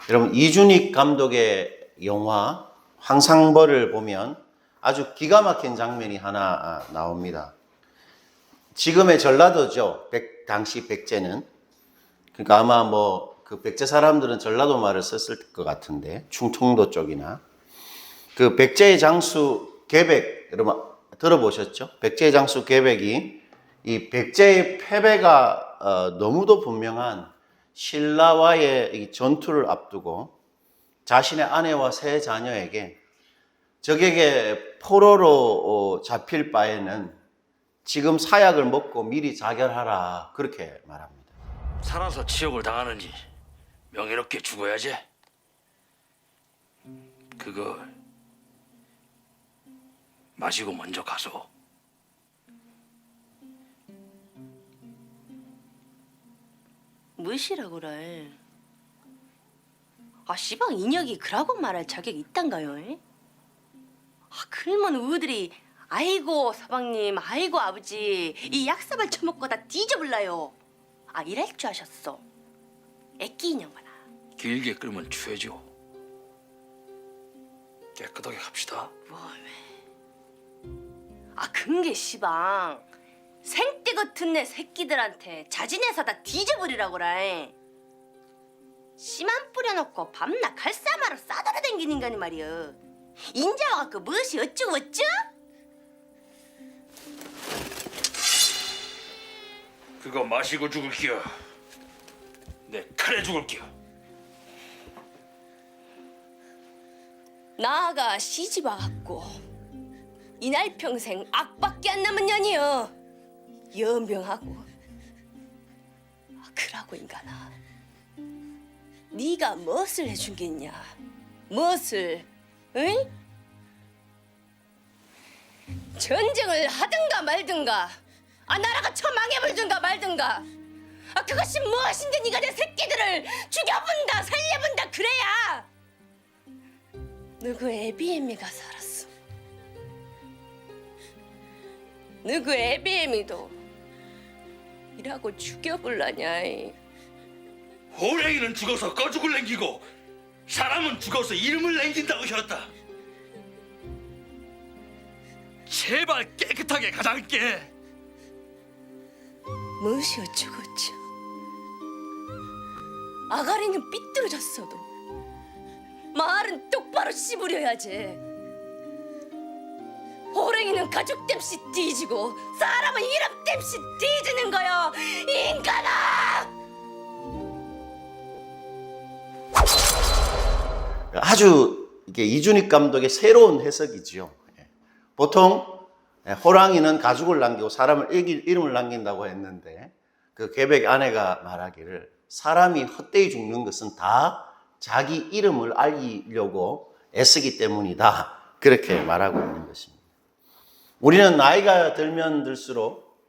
여러분, 이준익 감독의 영화 황상벌을 보면 아주 기가 막힌 장면이 하나 나옵니다. 지금의 전라도죠. 당시 백제는. 그러니까 아마 뭐 그 백제 사람들은 전라도 말을 썼을 것 같은데, 충청도 쪽이나. 그 백제의 장수 계백, 여러분 들어보셨죠? 백제의 장수 계백이 이 백제의 패배가 너무도 분명한 신라와의 이 전투를 앞두고 자신의 아내와 세 자녀에게 적에게 포로로 잡힐 바에는 지금 사약을 먹고 미리 자결하라, 그렇게 말합니다. 살아서 치욕을 당하느니 명예롭게 죽어야지. 그거 마시고 먼저 가소. 무엇이라 그래? 시방 인혁이 그라고 말할 자격이 있단가요? 그러면 우들이 아이고 서방님, 아이고 아버지, 이 약삽을 처먹고 다 뒤져볼라요. 이럴 줄 아셨어. 애끼 인형만아. 길게 끌면 추해져. 깨끗하게 갑시다. 근게 시방 생떼 같은 내 새끼들한테 자진해서 다 뒤져버리라고라. 씨만 뿌려놓고 밤낮 칼싸마로 싸돌아댕기는 인간이 말이여. 인자 와갖고 무엇이 어쩌고 어쩌? 그거 마시고 죽을게요. 내 칼에 죽을게요. 나아가 시집 와갖고 이날 평생 악밖에 안 남은 년이여. 연병하고. 그라고 인간아, 네가 무엇을 해준겠냐? 무엇을? 응? 전쟁을 하든가 말든가, 나라가 처망해버리든가 말든가, 그것이 무엇인데 네가 내 새끼들을 죽여본다 살려본다 그래야. 누구 애비애미가 살았어. 누구 애비애미도 이라고 죽여볼라냐. 호랭이는 죽어서 꺼죽을 남기고 사람은 죽어서 이름을 남긴다고 하였다. 제발 깨끗하게 가장께. 무엇이 어쩌고 어쩌. 아가리는 삐뚤어졌어도 말은 똑바로 씹으려야지. 호랭이는 가죽 땜시 뒤지고 사람은 이름 땜시 뒤지는 거요, 인간아! 아주 이게 이준익 감독의 새로운 해석이지요. 보통 호랑이는 가죽을 남기고 사람을 이름을 남긴다고 했는데, 그 계백 아내가 말하기를 사람이 헛되이 죽는 것은 다 자기 이름을 알리려고 애쓰기 때문이다, 그렇게 말하고 있는 것입니다. 우리는 나이가 들면 들수록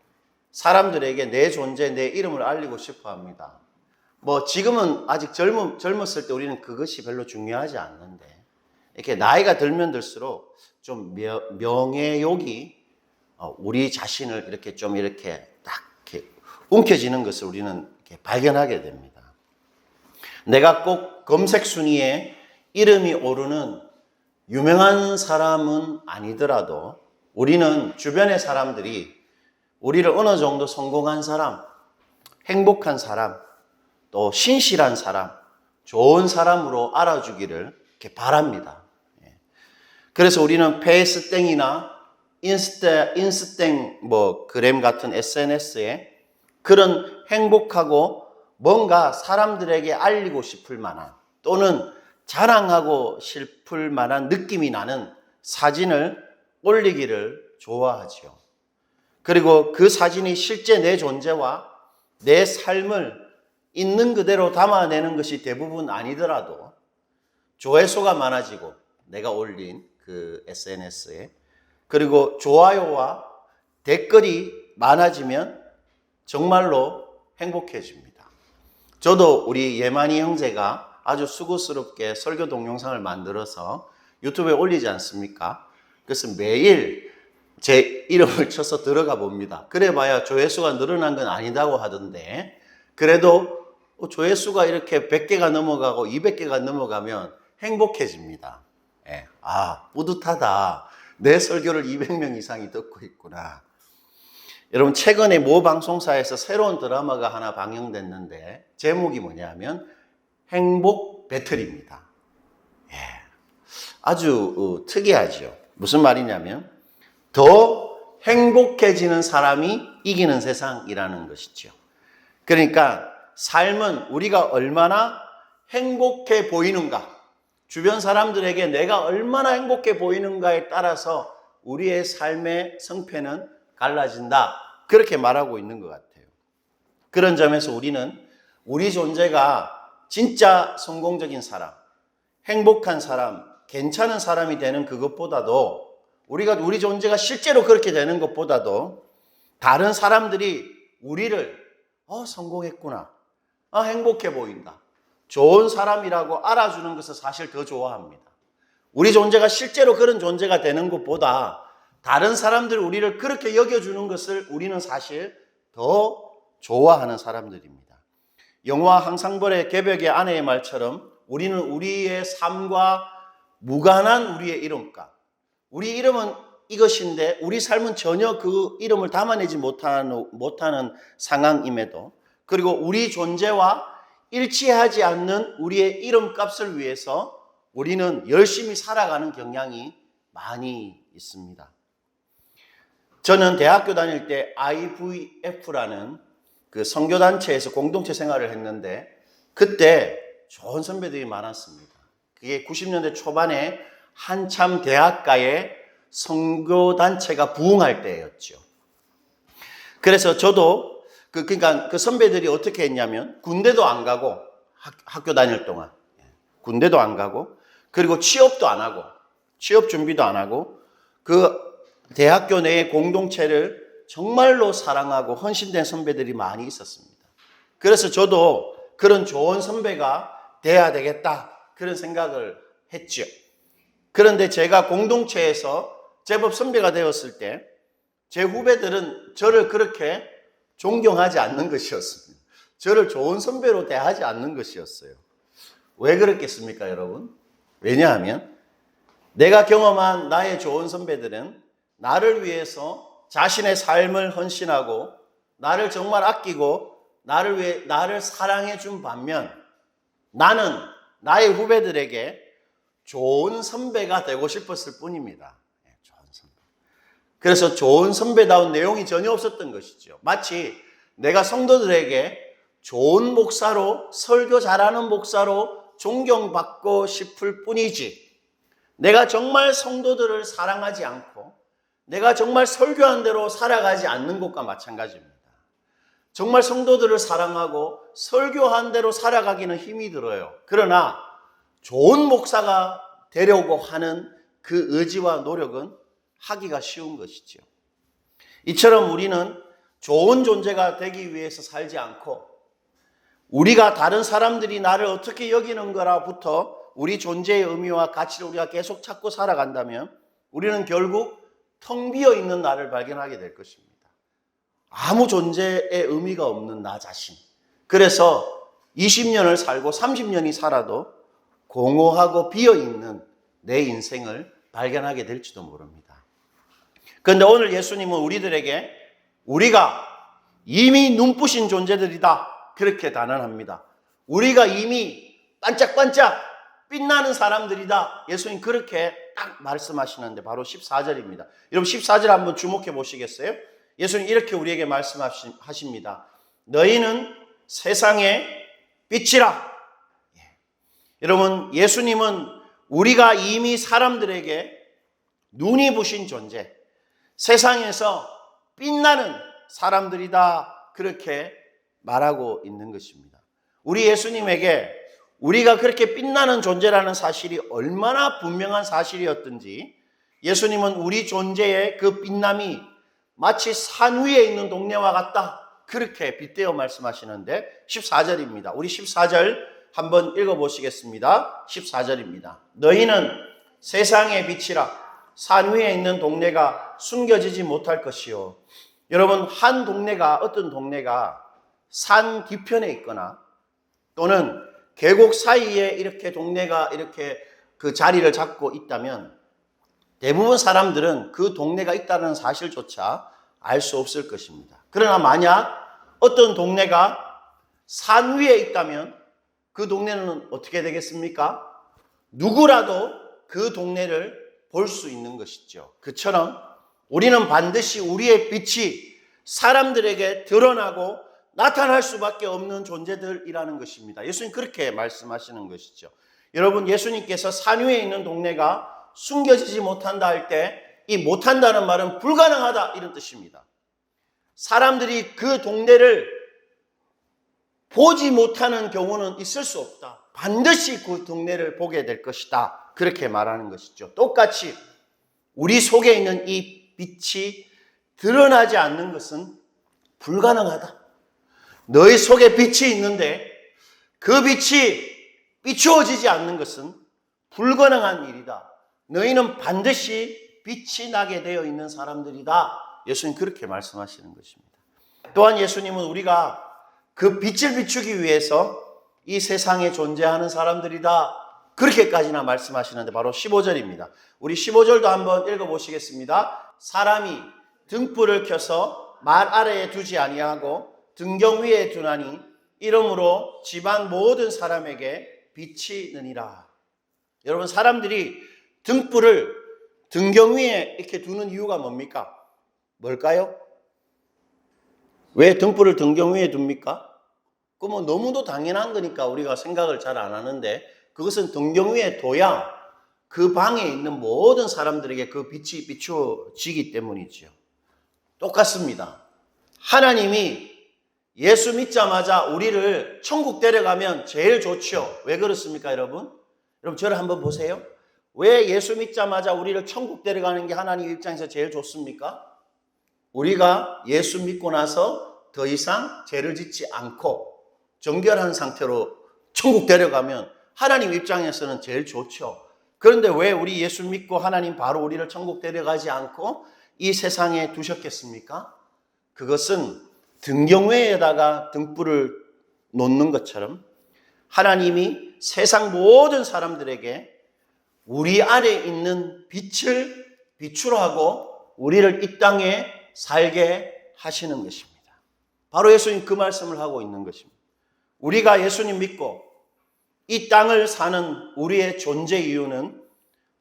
사람들에게 내 존재, 내 이름을 알리고 싶어 합니다. 뭐 지금은 아직 젊었을 때 우리는 그것이 별로 중요하지 않는데, 이렇게 나이가 들면 들수록 좀 명예욕이 우리 자신을 이렇게 좀 이렇게 딱 이렇게 움켜쥐는 것을 우리는 이렇게 발견하게 됩니다. 내가 꼭 검색 순위에 이름이 오르는 유명한 사람은 아니더라도 우리는 주변의 사람들이 우리를 어느 정도 성공한 사람, 행복한 사람, 또 신실한 사람, 좋은 사람으로 알아주기를 이렇게 바랍니다. 그래서 우리는 페이스땡이나 인스땡 그램 같은 SNS에 그런 행복하고 뭔가 사람들에게 알리고 싶을 만한, 또는 자랑하고 싶을 만한 느낌이 나는 사진을 올리기를 좋아하지요. 그리고 그 사진이 실제 내 존재와 내 삶을 있는 그대로 담아내는 것이 대부분 아니더라도 조회수가 많아지고, 내가 올린 그 SNS에, 그리고 좋아요와 댓글이 많아지면 정말로 행복해집니다. 저도 우리 예만이 형제가 아주 수고스럽게 설교 동영상을 만들어서 유튜브에 올리지 않습니까? 그래서 매일 제 이름을 쳐서 들어가 봅니다. 그래봐야 조회수가 늘어난 건 아니다고 하던데, 그래도 조회수가 이렇게 100개가 넘어가고 200개가 넘어가면 행복해집니다. 예. 아, 뿌듯하다. 내 설교를 200명 이상이 듣고 있구나. 여러분, 최근에 모 방송사에서 새로운 드라마가 하나 방영됐는데 제목이 뭐냐면 행복 배틀입니다. 예. 아주 특이하죠. 무슨 말이냐면 더 행복해지는 사람이 이기는 세상이라는 것이죠. 그러니까 삶은 우리가 얼마나 행복해 보이는가, 주변 사람들에게 내가 얼마나 행복해 보이는가에 따라서 우리의 삶의 성패는 갈라진다. 그렇게 말하고 있는 것 같아요. 그런 점에서 우리는 우리 존재가 진짜 성공적인 사람, 행복한 사람, 괜찮은 사람이 되는 그것보다도 우리 존재가 실제로 그렇게 되는 것보다도 다른 사람들이 우리를 성공했구나, 행복해 보인다, 좋은 사람이라고 알아주는 것을 사실 더 좋아합니다. 우리 존재가 실제로 그런 존재가 되는 것보다 다른 사람들이 우리를 그렇게 여겨주는 것을 우리는 사실 더 좋아하는 사람들입니다. 영화 항상벌의 개벽의 아내의 말처럼 우리는 우리의 삶과 무관한 우리의 이름값, 우리 이름은 이것인데 우리 삶은 전혀 그 이름을 담아내지 못하는 상황임에도, 그리고 우리 존재와 일치하지 않는 우리의 이름값을 위해서 우리는 열심히 살아가는 경향이 많이 있습니다. 저는 대학교 다닐 때 IVF라는 그 선교단체에서 공동체 생활을 했는데 그때 좋은 선배들이 많았습니다. 그게 90년대 초반에 한참 대학가에 선교단체가 부흥할 때였죠. 그래서 저도 그러니까 그 선배들이 어떻게 했냐면 군대도 안 가고 학교 다닐 동안 군대도 안 가고, 그리고 취업도 안 하고, 취업 준비도 안 하고, 그 대학교 내의 공동체를 정말로 사랑하고 헌신된 선배들이 많이 있었습니다. 그래서 저도 그런 좋은 선배가 돼야 되겠다, 그런 생각을 했죠. 그런데 제가 공동체에서 제법 선배가 되었을 때 제 후배들은 저를 그렇게 존경하지 않는 것이었습니다. 저를 좋은 선배로 대하지 않는 것이었어요. 왜 그렇겠습니까, 여러분? 왜냐하면 내가 경험한 나의 좋은 선배들은 나를 위해서 자신의 삶을 헌신하고 나를 정말 아끼고 나를 사랑해 준 반면 나는 나의 후배들에게 좋은 선배가 되고 싶었을 뿐입니다. 좋은 선배. 그래서 좋은 선배다운 내용이 전혀 없었던 것이죠. 마치 내가 성도들에게 좋은 목사로, 설교 잘하는 목사로 존경받고 싶을 뿐이지, 내가 정말 성도들을 사랑하지 않고 내가 정말 설교한 대로 살아가지 않는 것과 마찬가지입니다. 정말 성도들을 사랑하고 설교한 대로 살아가기는 힘이 들어요. 그러나 좋은 목사가 되려고 하는 그 의지와 노력은 하기가 쉬운 것이죠. 이처럼 우리는 좋은 존재가 되기 위해서 살지 않고 우리가 다른 사람들이 나를 어떻게 여기는 거라부터 우리 존재의 의미와 가치를 우리가 계속 찾고 살아간다면 우리는 결국 텅 비어 있는 나를 발견하게 될 것입니다. 아무 존재의 의미가 없는 나 자신. 그래서 20년을 살고 30년이 살아도 공허하고 비어 있는 내 인생을 발견하게 될지도 모릅니다. 그런데 오늘 예수님은 우리들에게 우리가 이미 눈부신 존재들이다, 그렇게 단언합니다. 우리가 이미 반짝반짝 빛나는 사람들이다. 예수님 그렇게 딱 말씀하시는데 바로 14절입니다. 여러분 14절 한번 주목해 보시겠어요? 예수님 이렇게 우리에게 말씀하십니다. 너희는 세상의 빛이라. 여러분 예수님은 우리가 이미 사람들에게 눈이 부신 존재, 세상에서 빛나는 사람들이다, 그렇게 말하고 있는 것입니다. 우리 예수님에게 우리가 그렇게 빛나는 존재라는 사실이 얼마나 분명한 사실이었던지 예수님은 우리 존재의 그 빛남이 마치 산 위에 있는 동네와 같다, 그렇게 빗대어 말씀하시는데 14절입니다. 우리 14절 한번 읽어보시겠습니다. 14절입니다. 너희는 세상의 빛이라. 산 위에 있는 동네가 숨겨지지 못할 것이요. 여러분 한 동네가, 어떤 동네가 산 뒤편에 있거나 또는 계곡 사이에 이렇게 동네가 이렇게 그 자리를 잡고 있다면 대부분 사람들은 그 동네가 있다는 사실조차 알 수 없을 것입니다. 그러나 만약 어떤 동네가 산 위에 있다면 그 동네는 어떻게 되겠습니까? 누구라도 그 동네를 볼 수 있는 것이죠. 그처럼 우리는 반드시 우리의 빛이 사람들에게 드러나고 나타날 수밖에 없는 존재들이라는 것입니다. 예수님 그렇게 말씀하시는 것이죠. 여러분, 예수님께서 산 위에 있는 동네가 숨겨지지 못한다 할 때 이 못한다는 말은 불가능하다 이런 뜻입니다. 사람들이 그 동네를 보지 못하는 경우는 있을 수 없다. 반드시 그 동네를 보게 될 것이다. 그렇게 말하는 것이죠. 똑같이 우리 속에 있는 이 빛이 드러나지 않는 것은 불가능하다. 너희 속에 빛이 있는데 그 빛이 비추어지지 않는 것은 불가능한 일이다. 너희는 반드시 빛이 나게 되어 있는 사람들이다. 예수님 그렇게 말씀하시는 것입니다. 또한 예수님은 우리가 그 빛을 비추기 위해서 이 세상에 존재하는 사람들이다. 그렇게까지나 말씀하시는데 바로 15절입니다. 우리 15절도 한번 읽어보시겠습니다. 사람이 등불을 켜서 말 아래에 두지 아니하고 등경 위에 두나니 이러므로 집안 모든 사람에게 빛이 느니라. 여러분, 사람들이 등불을 등경 위에 이렇게 두는 이유가 뭡니까? 뭘까요? 왜 등불을 등경 위에 둡니까? 그 뭐 너무도 당연한 거니까 우리가 생각을 잘 안 하는데 그것은 등경 위에 둬야 그 방에 있는 모든 사람들에게 그 빛이 비추어지기 때문이죠. 똑같습니다. 하나님이 예수 믿자마자 우리를 천국 데려가면 제일 좋죠. 왜 그렇습니까, 여러분? 여러분, 저를 한번 보세요. 왜 예수 믿자마자 우리를 천국 데려가는 게 하나님 입장에서 제일 좋습니까? 우리가 예수 믿고 나서 더 이상 죄를 짓지 않고 정결한 상태로 천국 데려가면 하나님 입장에서는 제일 좋죠. 그런데 왜 우리 예수 믿고 하나님 바로 우리를 천국 데려가지 않고 이 세상에 두셨겠습니까? 그것은 등경외에다가 등불을 놓는 것처럼 하나님이 세상 모든 사람들에게 우리 안에 있는 빛을 비추라 하고 우리를 이 땅에 살게 하시는 것입니다. 바로 예수님 그 말씀을 하고 있는 것입니다. 우리가 예수님 믿고 이 땅을 사는 우리의 존재 이유는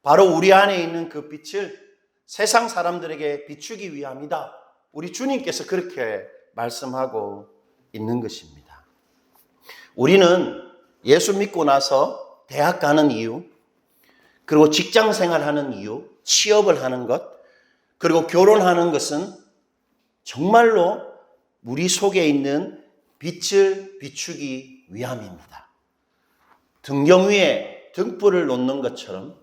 바로 우리 안에 있는 그 빛을 세상 사람들에게 비추기 위함이다. 우리 주님께서 그렇게 말씀하고 있는 것입니다. 우리는 예수 믿고 나서 대학 가는 이유, 그리고 직장 생활하는 이유, 취업을 하는 것, 그리고 결혼하는 것은 정말로 우리 속에 있는 빛을 비추기 위함입니다. 등경 위에 등불을 놓는 것처럼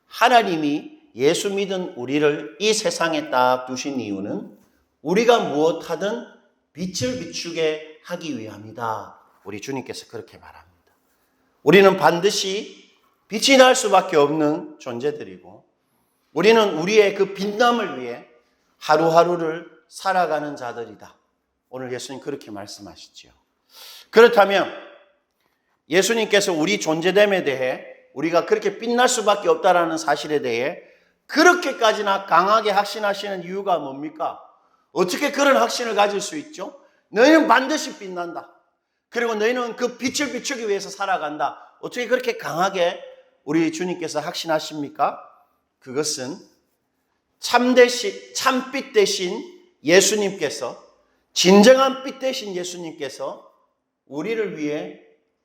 하나님이 예수 믿은 우리를 이 세상에 딱 두신 이유는 우리가 무엇하든 빛을 비추게 하기 위함이다. 우리 주님께서 그렇게 말합니다. 우리는 반드시 빛이 날 수밖에 없는 존재들이고 우리는 우리의 그 빛남을 위해 하루하루를 살아가는 자들이다. 오늘 예수님 그렇게 말씀하시죠. 그렇다면 예수님께서 우리 존재됨에 대해 우리가 그렇게 빛날 수밖에 없다라는 사실에 대해 그렇게까지나 강하게 확신하시는 이유가 뭡니까? 어떻게 그런 확신을 가질 수 있죠? 너희는 반드시 빛난다. 그리고 너희는 그 빛을 비추기 위해서 살아간다. 어떻게 그렇게 강하게 우리 주님께서 확신하십니까? 그것은 참빛 대신 예수님께서, 진정한 빛 대신 예수님께서 우리를 위해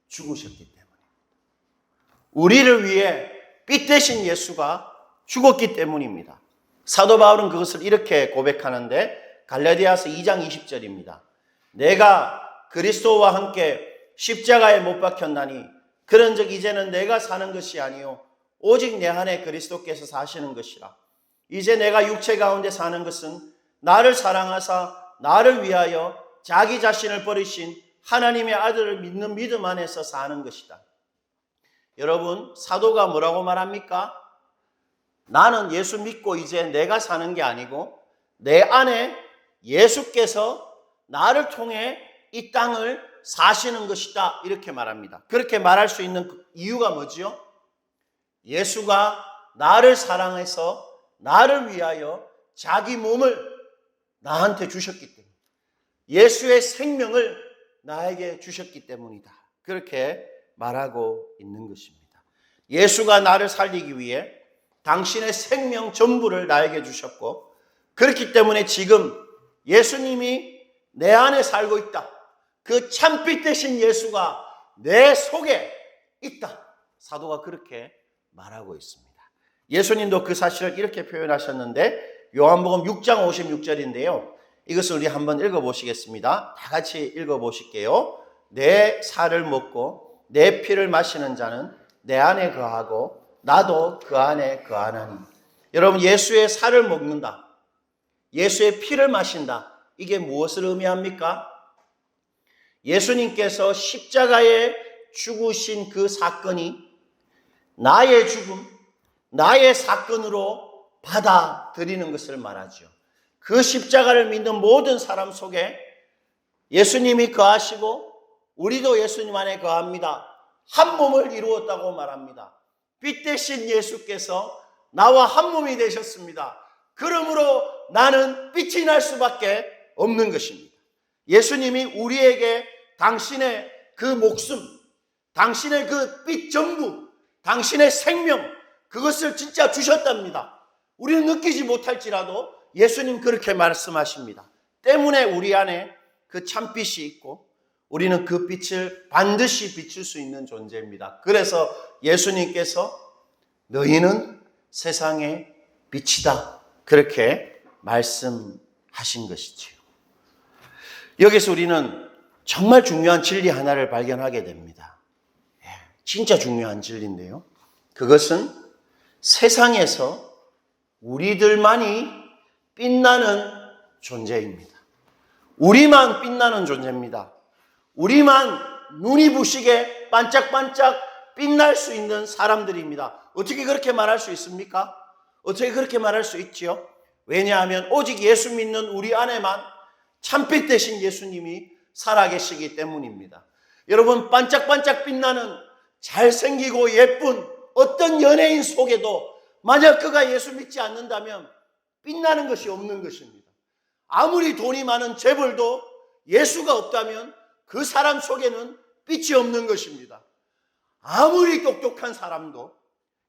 죽으셨기 때문입니다. 우리를 위해 빛 대신 예수가 죽었기 때문입니다. 사도 바울은 그것을 이렇게 고백하는데 갈라디아서 2장 20절입니다. 내가 그리스도와 함께 십자가에 못 박혔나니 그런즉 이제는 내가 사는 것이 아니요 오직 내 안에 그리스도께서 사시는 것이라. 이제 내가 육체 가운데 사는 것은 나를 사랑하사 나를 위하여 자기 자신을 버리신 하나님의 아들을 믿는 믿음 안에서 사는 것이다. 여러분, 사도가 뭐라고 말합니까? 나는 예수 믿고 이제 내가 사는 게 아니고 내 안에 예수께서 나를 통해 이 땅을 사시는 것이다 이렇게 말합니다. 그렇게 말할 수 있는 그 이유가 뭐지요? 예수가 나를 사랑해서 나를 위하여 자기 몸을 나한테 주셨기 때문에, 예수의 생명을 나에게 주셨기 때문이다. 그렇게 말하고 있는 것입니다. 예수가 나를 살리기 위해 당신의 생명 전부를 나에게 주셨고, 그렇기 때문에 지금 예수님이 내 안에 살고 있다. 그 참빛 되신 예수가 내 속에 있다. 사도가 그렇게 말하고 있습니다. 예수님도 그 사실을 이렇게 표현하셨는데 요한복음 6장 56절인데요. 이것을 우리 한번 읽어보시겠습니다. 다 같이 읽어보실게요. 내 살을 먹고 내 피를 마시는 자는 내 안에 거하고 나도 그 안에 거하나니. 여러분, 예수의 살을 먹는다, 예수의 피를 마신다, 이게 무엇을 의미합니까? 예수님께서 십자가에 죽으신 그 사건이 나의 죽음, 나의 사건으로 받아들이는 것을 말하죠. 그 십자가를 믿는 모든 사람 속에 예수님이 거하시고 우리도 예수님 안에 거합니다. 한 몸을 이루었다고 말합니다. 빛 대신 예수께서 나와 한 몸이 되셨습니다. 그러므로 나는 빛이 날 수밖에 없는 것입니다. 예수님이 우리에게 당신의 그 목숨, 당신의 그 빛 전부, 당신의 생명, 그것을 진짜 주셨답니다. 우리는 느끼지 못할지라도 예수님 그렇게 말씀하십니다. 때문에 우리 안에 그 참빛이 있고 우리는 그 빛을 반드시 비출 수 있는 존재입니다. 그래서 예수님께서 너희는 세상의 빛이다, 그렇게 말씀하신 것이지요. 여기서 우리는 정말 중요한 진리 하나를 발견하게 됩니다. 진짜 중요한 진리인데요. 그것은 세상에서 우리들만이 빛나는 존재입니다. 우리만 빛나는 존재입니다. 우리만 눈이 부시게 반짝반짝 빛날 수 있는 사람들입니다. 어떻게 그렇게 말할 수 있습니까? 어떻게 그렇게 말할 수 있지요? 왜냐하면 오직 예수 믿는 우리 안에만 참빛 되신 예수님이 살아계시기 때문입니다. 여러분, 반짝반짝 빛나는 잘생기고 예쁜 어떤 연예인 속에도 만약 그가 예수 믿지 않는다면 빛나는 것이 없는 것입니다. 아무리 돈이 많은 재벌도 예수가 없다면 그 사람 속에는 빛이 없는 것입니다. 아무리 똑똑한 사람도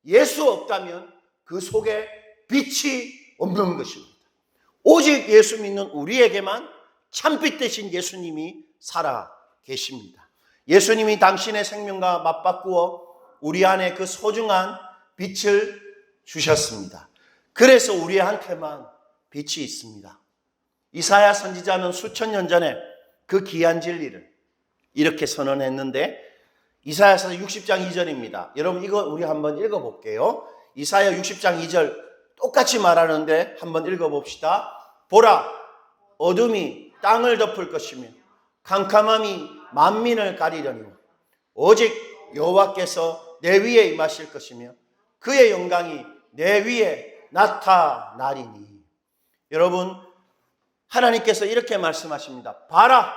예수 없다면 그 속에 빛이 없는 것입니다. 오직 예수 믿는 우리에게만 참빛 되신 예수님이 살아 계십니다. 예수님이 당신의 생명과 맞바꾸어 우리 안에 그 소중한 빛을 주셨습니다. 그래서 우리한테만 빛이 있습니다. 이사야 선지자는 수천 년 전에 그 귀한 진리를 이렇게 선언했는데, 이사야서 60장 2절입니다. 여러분, 이거 우리 한번 읽어볼게요. 이사야 60장 2절 똑같이 말하는데 한번 읽어봅시다. 보라, 어둠이 땅을 덮을 것이며 캄캄함이 만민을 가리려니 오직 여호와께서 내 위에 임하실 것이며 그의 영광이 내 위에 나타나리니. 여러분, 하나님께서 이렇게 말씀하십니다. 봐라,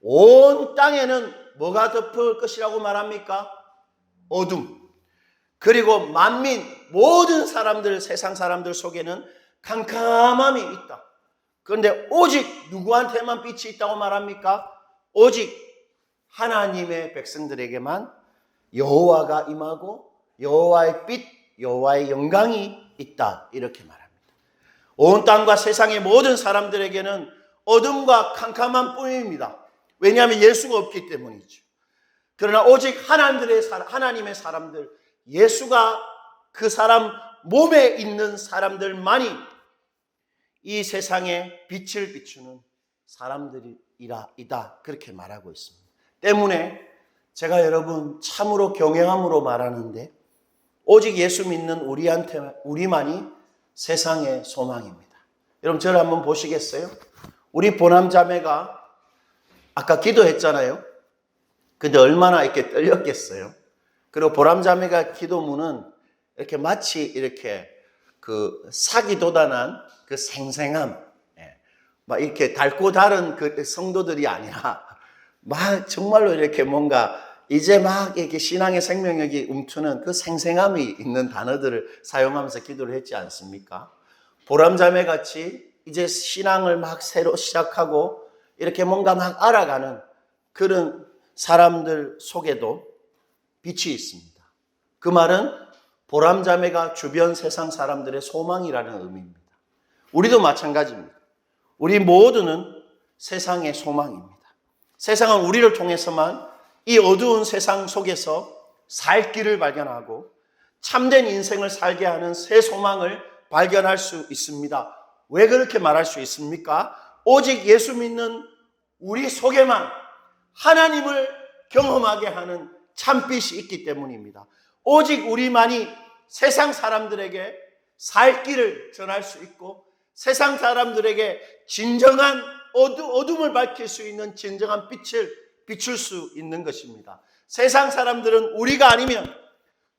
온 땅에는 뭐가 덮을 것이라고 말합니까? 어둠. 그리고 만민, 모든 사람들, 세상 사람들 속에는 캄캄함이 있다. 그런데 오직 누구한테만 빛이 있다고 말합니까? 오직 하나님의 백성들에게만 여호와가 임하고 여호와의 빛, 여호와의 영광이 있다, 이렇게 말합니다. 온 땅과 세상의 모든 사람들에게는 어둠과 캄캄한 뿐입니다. 왜냐하면 예수가 없기 때문이죠. 그러나 오직 하나님의 사람들, 예수가 그 사람 몸에 있는 사람들만이 이 세상에 빛을 비추는 사람들이다, 그렇게 말하고 있습니다. 때문에 제가 여러분 참으로 경외함으로 말하는데, 오직 예수 믿는 우리만이 세상의 소망입니다. 여러분, 저를 한번 보시겠어요? 우리 보남자매가 아까 기도했잖아요. 근데 얼마나 이렇게 떨렸겠어요. 그리고 보람자매가 기도문은 이렇게 마치 이렇게 그 사기도단한 그 생생함, 막 이렇게 닳고 다른 그 성도들이 아니라 막 정말로 이렇게 뭔가 이제 막 이렇게 신앙의 생명력이 움트는 그 생생함이 있는 단어들을 사용하면서 기도를 했지 않습니까? 보람자매 같이 이제 신앙을 막 새로 시작하고 이렇게 뭔가 막 알아가는 그런 사람들 속에도 빛이 있습니다. 그 말은 보람자매가 주변 세상 사람들의 소망이라는 의미입니다. 우리도 마찬가지입니다. 우리 모두는 세상의 소망입니다. 세상은 우리를 통해서만 이 어두운 세상 속에서 살 길을 발견하고 참된 인생을 살게 하는 새 소망을 발견할 수 있습니다. 왜 그렇게 말할 수 있습니까? 오직 예수 믿는 우리 속에만 하나님을 경험하게 하는 참빛이 있기 때문입니다. 오직 우리만이 세상 사람들에게 살 길을 전할 수 있고 세상 사람들에게 진정한 어둠을 밝힐 수 있는 진정한 빛을 비출 수 있는 것입니다. 세상 사람들은 우리가 아니면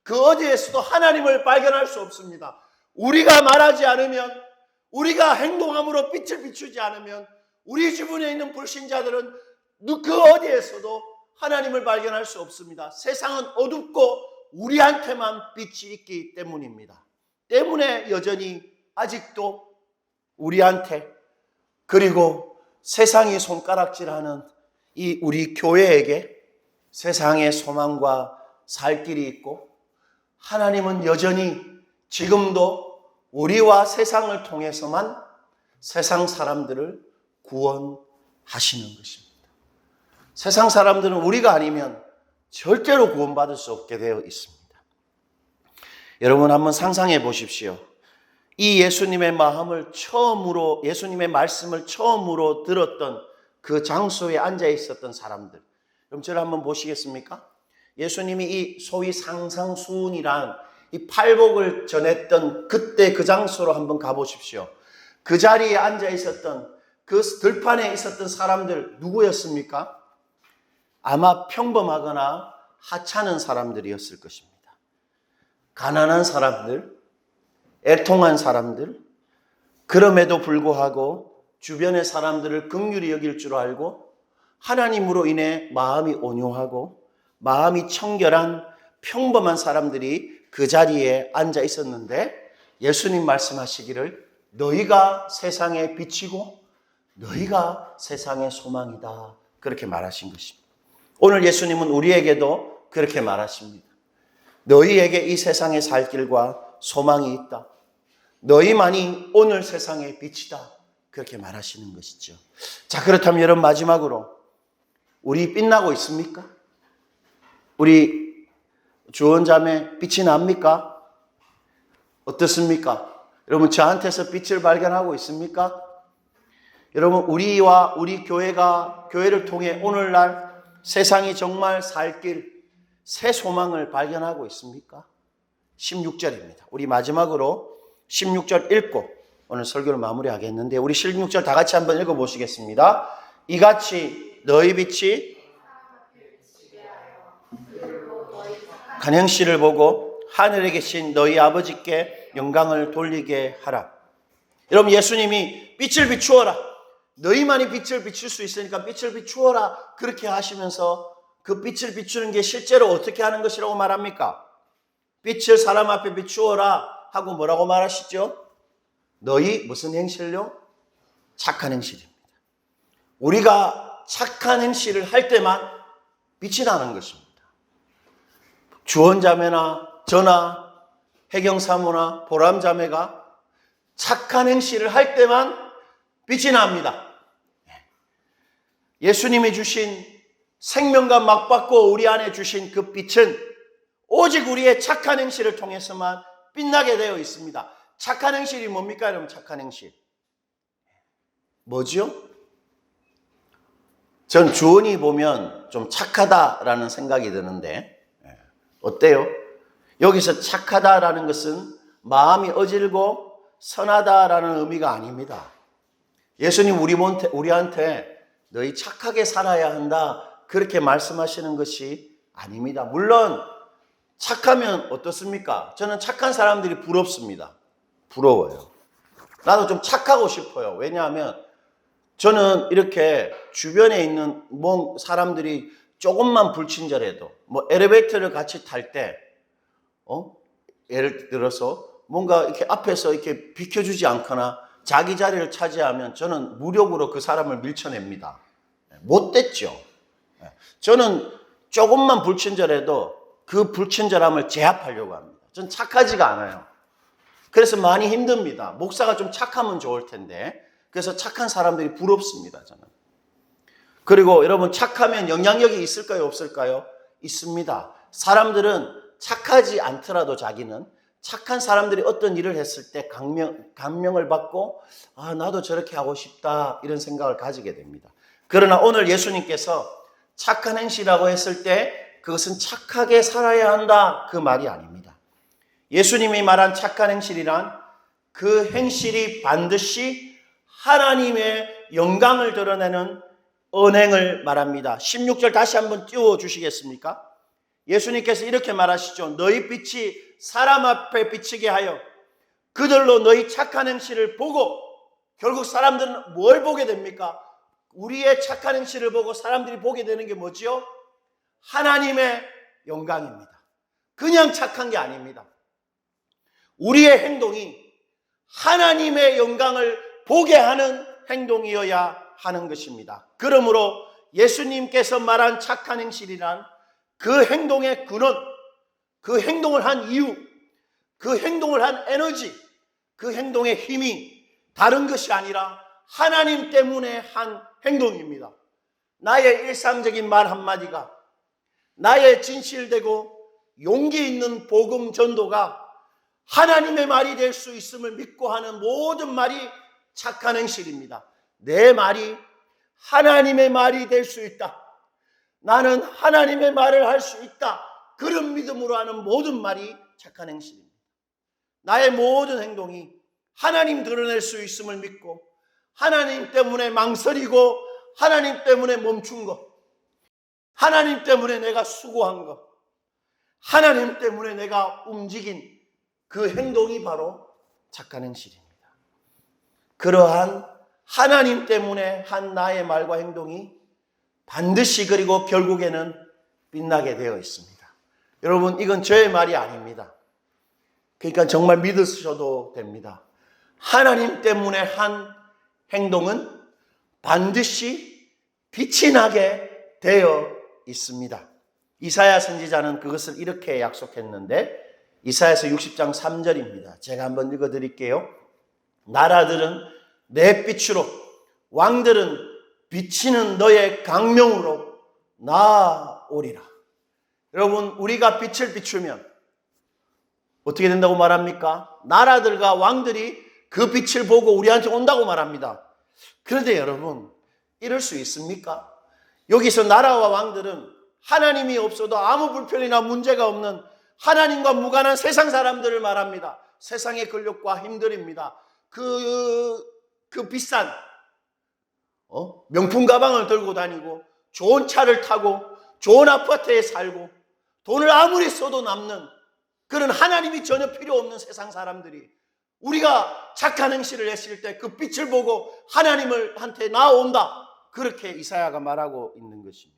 그 어디에서도 하나님을 발견할 수 없습니다. 우리가 말하지 않으면, 우리가 행동함으로 빛을 비추지 않으면 우리 주변에 있는 불신자들은 그 어디에서도 하나님을 발견할 수 없습니다. 세상은 어둡고 우리한테만 빛이 있기 때문입니다. 때문에 여전히 아직도 우리한테, 그리고 세상이 손가락질하는 이 우리 교회에게 세상의 소망과 살 길이 있고, 하나님은 여전히 지금도 우리와 세상을 통해서만 세상 사람들을 구원하시는 것입니다. 세상 사람들은 우리가 아니면 절대로 구원받을 수 없게 되어 있습니다. 여러분 한번 상상해 보십시오. 이 예수님의 마음을 처음으로, 예수님의 말씀을 처음으로 들었던 그 장소에 앉아 있었던 사람들. 그럼 저를 한번 보시겠습니까? 예수님이 이 소위 상상수훈이란 이 팔복을 전했던 그때 그 장소로 한번 가보십시오. 그 자리에 앉아 있었던 그 들판에 있었던 사람들 누구였습니까? 아마 평범하거나 하찮은 사람들이었을 것입니다. 가난한 사람들, 애통한 사람들, 그럼에도 불구하고 주변의 사람들을 긍휼히 여길 줄 알고 하나님으로 인해 마음이 온유하고 마음이 청결한 평범한 사람들이 그 자리에 앉아 있었는데, 예수님 말씀하시기를 너희가 세상의 빛이고 너희가 세상의 소망이다, 그렇게 말하신 것입니다. 오늘 예수님은 우리에게도 그렇게 말하십니다. 너희에게 이 세상에 살 길과 소망이 있다. 너희만이 오늘 세상의 빛이다, 그렇게 말하시는 것이죠. 자, 그렇다면 여러분 마지막으로 우리 빛나고 있습니까? 우리 주원자매 빛이 납니까? 어떻습니까? 여러분 저한테서 빛을 발견하고 있습니까? 여러분 우리와 우리 교회를 통해 오늘날 세상이 정말 살 길, 새 소망을 발견하고 있습니까? 16절입니다. 우리 마지막으로 16절 읽고 오늘 설교를 마무리하겠는데, 우리 16절 다 같이 한번 읽어보시겠습니다. 이같이 너희 빛이 착한 행실을 보고 하늘에 계신 너희 아버지께 영광을 돌리게 하라. 여러분 예수님이 빛을 비추어라, 너희만이 빛을 비출 수 있으니까 빛을 비추어라, 그렇게 하시면서 그 빛을 비추는 게 실제로 어떻게 하는 것이라고 말합니까? 빛을 사람 앞에 비추어라 하고 뭐라고 말하시죠? 너희 무슨 행실요? 착한 행실입니다. 우리가 착한 행실을 할 때만 빛이 나는 것입니다. 주원자매나 저나 해경사모나 보람자매가 착한 행실을 할 때만 빛이 납니다. 예수님이 주신 생명과 막받고 우리 안에 주신 그 빛은 오직 우리의 착한 행실을 통해서만 빛나게 되어 있습니다. 착한 행실이 뭡니까 여러분? 착한 행실 뭐죠? 전 주원이 보면 좀 착하다라는 생각이 드는데 어때요? 여기서 착하다라는 것은 마음이 어질고 선하다라는 의미가 아닙니다. 예수님 우리한테 너희 착하게 살아야 한다, 그렇게 말씀하시는 것이 아닙니다. 물론 착하면 어떻습니까? 저는 착한 사람들이 부럽습니다. 부러워요. 나도 좀 착하고 싶어요. 왜냐하면 저는 이렇게 주변에 있는 사람들이 조금만 불친절해도 엘리베이터를 같이 탈 때 예를 들어서 뭔가 이렇게 앞에서 이렇게 비켜주지 않거나 자기 자리를 차지하면 저는 무력으로 그 사람을 밀쳐냅니다. 못됐죠. 저는 조금만 불친절해도 그 불친절함을 제압하려고 합니다. 전 착하지가 않아요. 그래서 많이 힘듭니다. 목사가 좀 착하면 좋을 텐데. 그래서 착한 사람들이 부럽습니다, 저는. 그리고 여러분, 착하면 영향력이 있을까요, 없을까요? 있습니다. 사람들은 착하지 않더라도 자기는 착한 사람들이 어떤 일을 했을 때 감명을 받고 나도 저렇게 하고 싶다 이런 생각을 가지게 됩니다. 그러나 오늘 예수님께서 착한 행실이라고 했을 때 그것은 착하게 살아야 한다 그 말이 아닙니다. 예수님이 말한 착한 행실이란 그 행실이 반드시 하나님의 영광을 드러내는 언행을 말합니다. 16절 다시 한번 띄워주시겠습니까? 예수님께서 이렇게 말하시죠. 너희 빛이 사람 앞에 비치게 하여 그들로 너희 착한 행실을 보고, 결국 사람들은 뭘 보게 됩니까? 우리의 착한 행실을 보고 사람들이 보게 되는 게 뭐지요? 하나님의 영광입니다. 그냥 착한 게 아닙니다. 우리의 행동이 하나님의 영광을 보게 하는 행동이어야 하는 것입니다. 그러므로 예수님께서 말한 착한 행실이란 그 행동의 근원, 그 행동을 한 이유, 그 행동을 한 에너지, 그 행동의 힘이 다른 것이 아니라 하나님 때문에 한 행동입니다. 나의 일상적인 말 한마디가, 나의 진실되고 용기 있는 복음 전도가 하나님의 말이 될 수 있음을 믿고 하는 모든 말이 착한 행실입니다. 내 말이 하나님의 말이 될 수 있다. 나는 하나님의 말을 할 수 있다. 그런 믿음으로 하는 모든 말이 착한 행실입니다. 나의 모든 행동이 하나님 드러낼 수 있음을 믿고 하나님 때문에 망설이고 하나님 때문에 멈춘 것, 하나님 때문에 내가 수고한 것, 하나님 때문에 내가 움직인 그 행동이 바로 착한 행실입니다. 그러한 하나님 때문에 한 나의 말과 행동이 반드시 그리고 결국에는 빛나게 되어 있습니다. 여러분, 이건 저의 말이 아닙니다. 그러니까 정말 믿으셔도 됩니다. 하나님 때문에 한 행동은 반드시 빛이 나게 되어 있습니다. 이사야 선지자는 그것을 이렇게 약속했는데 이사야서 60장 3절입니다. 제가 한번 읽어드릴게요. 나라들은 내 빛으로, 왕들은 비치는 너의 강명으로 나오리라. 여러분, 우리가 빛을 비추면 어떻게 된다고 말합니까? 나라들과 왕들이 그 빛을 보고 우리한테 온다고 말합니다. 그런데 여러분, 이럴 수 있습니까? 여기서 나라와 왕들은 하나님이 없어도 아무 불편이나 문제가 없는 하나님과 무관한 세상 사람들을 말합니다. 세상의 근력과 힘들입니다. 그 비싼 명품 가방을 들고 다니고 좋은 차를 타고 좋은 아파트에 살고 돈을 아무리 써도 남는 그런 하나님이 전혀 필요 없는 세상 사람들이 우리가 착한 행실을 했을 때 그 빛을 보고 하나님한테 나온다. 그렇게 이사야가 말하고 있는 것입니다.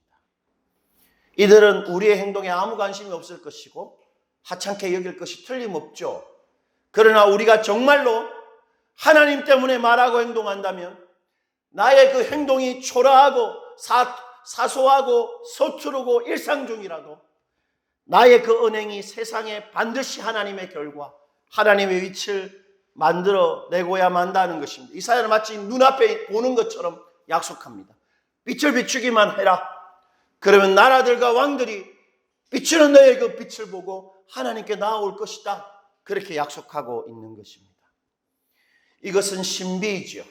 이들은 우리의 행동에 아무 관심이 없을 것이고 하찮게 여길 것이 틀림없죠. 그러나 우리가 정말로 하나님 때문에 말하고 행동한다면 나의 그 행동이 초라하고 사소하고 서투르고 일상 중이라도 나의 그 언행이 세상에 반드시 하나님의 결과, 하나님의 위치를 만들어내고야 만다는 것입니다. 이사야는 마치 눈앞에 보는 것처럼 약속합니다. 빛을 비추기만 해라. 그러면 나라들과 왕들이 비추는 너의 그 빛을 보고 하나님께 나아올 것이다. 그렇게 약속하고 있는 것입니다. 이것은 신비이죠.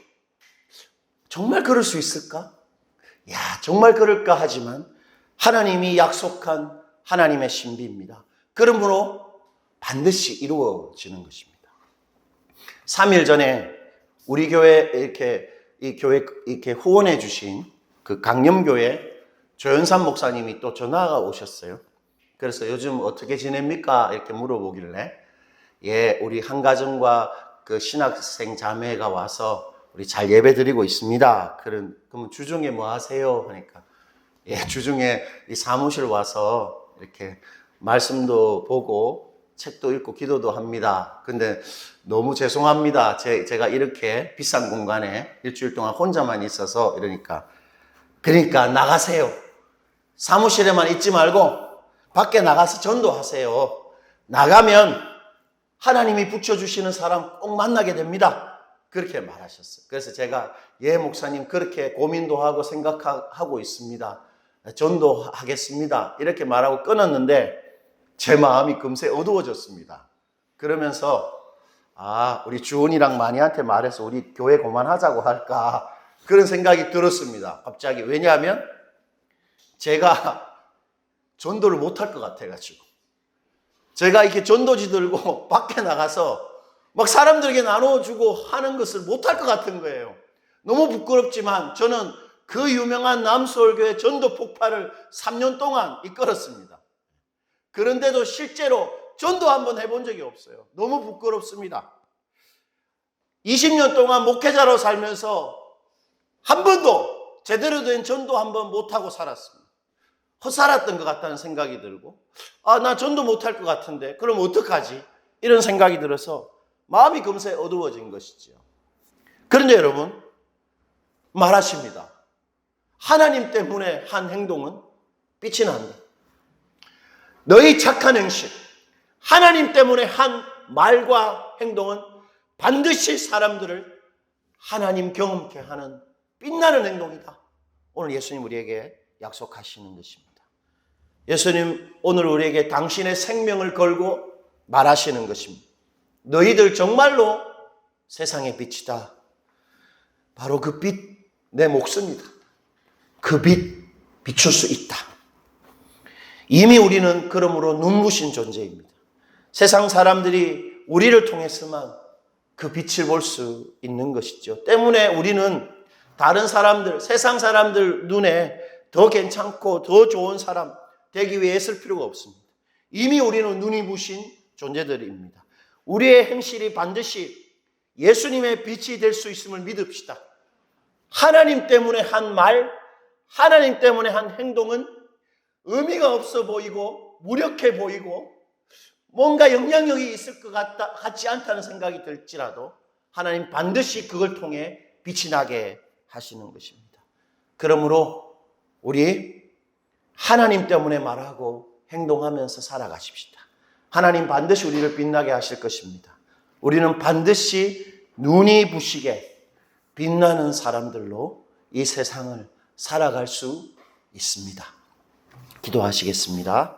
정말 그럴 수 있을까? 정말 그럴까 하지만 하나님이 약속한 하나님의 신비입니다. 그러므로 반드시 이루어지는 것입니다. 3일 전에 우리 교회 이렇게 후원해 주신 그 강념교회 조연산 목사님이 또 전화가 오셨어요. 그래서 요즘 어떻게 지냅니까? 이렇게 물어보길래 우리 한가정과 그 신학생 자매가 와서 우리 잘 예배 드리고 있습니다. 그러면 주중에 뭐 하세요? 하니까 주중에 이 사무실 와서 이렇게 말씀도 보고 책도 읽고 기도도 합니다. 근데 너무 죄송합니다. 제가 이렇게 비싼 공간에 일주일 동안 혼자만 있어서 그러니까 나가세요. 사무실에만 있지 말고 밖에 나가서 전도하세요. 나가면 하나님이 붙여주시는 사람 꼭 만나게 됩니다. 그렇게 말하셨어요. 그래서 제가 목사님 그렇게 고민도 하고 생각하고 있습니다. 전도하겠습니다. 이렇게 말하고 끊었는데 제 마음이 금세 어두워졌습니다. 그러면서 우리 주은이랑 마니한테 말해서 우리 교회 그만하자고 할까 그런 생각이 들었습니다. 갑자기. 왜냐하면 제가 전도를 못할 것 같아가지고 제가 이렇게 전도지 들고 밖에 나가서 막 사람들에게 나눠주고 하는 것을 못할 것 같은 거예요. 너무 부끄럽지만 저는 그 유명한 남서울교회 전도 폭발을 3년 동안 이끌었습니다. 그런데도 실제로 전도 한번 해본 적이 없어요. 너무 부끄럽습니다. 20년 동안 목회자로 살면서 한 번도 제대로 된 전도 한번 못하고 살았습니다. 헛살았던 것 같다는 생각이 들고 나 전도 못할 것 같은데 그럼 어떡하지? 이런 생각이 들어서 마음이 금세 어두워진 것이지요. 그런데 여러분 말하십니다. 하나님 때문에 한 행동은 빛이 난다. 너희 착한 행실, 하나님 때문에 한 말과 행동은 반드시 사람들을 하나님 경험케 하는 빛나는 행동이다. 오늘 예수님 우리에게 약속하시는 것입니다. 예수님 오늘 우리에게 당신의 생명을 걸고 말하시는 것입니다. 너희들 정말로 세상의 빛이다. 바로 그 빛, 내 목숨이다. 그 빛 비출 수 있다. 이미 우리는 그러므로 눈부신 존재입니다. 세상 사람들이 우리를 통해서만 그 빛을 볼 수 있는 것이죠. 때문에 우리는 다른 사람들, 세상 사람들 눈에 더 괜찮고 더 좋은 사람 되기 위해 애쓸 필요가 없습니다. 이미 우리는 눈이 부신 존재들입니다. 우리의 행실이 반드시 예수님의 빛이 될 수 있음을 믿읍시다. 하나님 때문에 한 말, 하나님 때문에 한 행동은 의미가 없어 보이고 무력해 보이고 뭔가 영향력이 있을 것 같지 않다는 생각이 들지라도 하나님 반드시 그걸 통해 빛이 나게 하시는 것입니다. 그러므로 우리 하나님 때문에 말하고 행동하면서 살아가십시다. 하나님 반드시 우리를 빛나게 하실 것입니다. 우리는 반드시 눈이 부시게 빛나는 사람들로 이 세상을 살아갈 수 있습니다. 기도하시겠습니다.